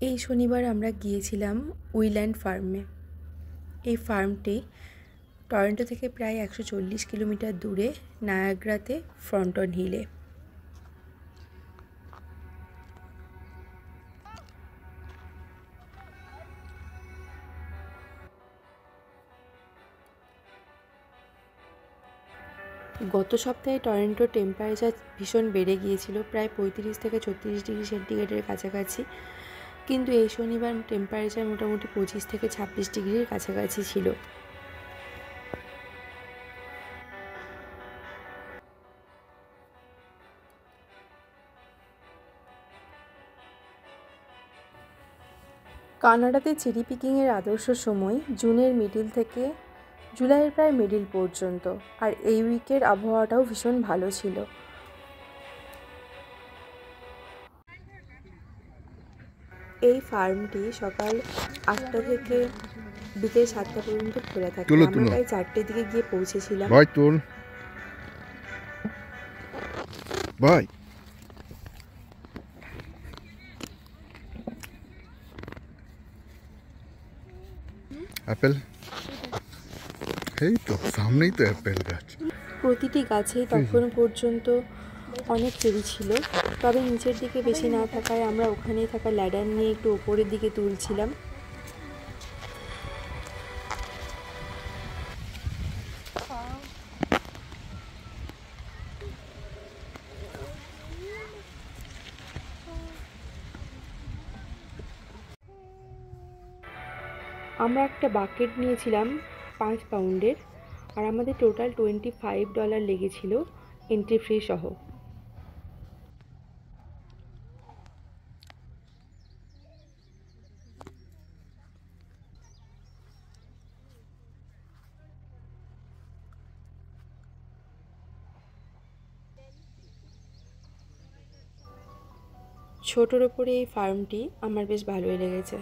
এই শনিবার আমরা গিয়েছিলাম উইল্যান্ড ফার্মে। এই ফার্মটি টরন্টো থেকে প্রায় 140 কিলোমিটার দূরে নায়াগ্রাতে ফ্রন্টন হিলে। গত সপ্তাহে টরন্টোর টেম্পারেচার ভীষণ বেড়ে গিয়েছিল, প্রায় 35 থেকে 36 ডিগ্রি সেন্টিগ্রেডের কাছাকাছি, কিন্তু এই শনিবার টেম্পারেচার মোটামুটি 25 থেকে 26 ডিগ্রির কাছাকাছি ছিল। কানাডাতে চেরি পিকিংয়ের আদর্শ সময় জুনের মিডিল থেকে জুলাইয়ের প্রায় মিডিল পর্যন্ত, আর এই উইকের আবহাওয়াটাও ভীষণ ভালো ছিল। এই ফার্মটি সকাল 8টা থেকে বিকেল 7টা পর্যন্ত খোলা থাকে। আমরা প্রায় 4টের দিকে গিয়ে পৌঁছেছিলাম। অ্যাপেল, এই তো সামনেই তো অ্যাপেল গাছ। প্রতিটি গাছেই তখন পর্যন্ত অনেক চেরি ছিল, তবে নিচের দিকে বেশি না থাকায় আমরা ওখানেই থাকা ল্যাডার নিয়ে একটু ওপরের দিকে তুলছিলাম। আমরা একটা বাকেট নিয়েছিলাম 5 পাউন্ডের, আর আমাদের টোটাল $25 লেগেছিল এন্ট্রি ফ্রি সহ। ছোটোর ওপরে এই ফার্মটি আমার বেশ ভালোই লেগেছে।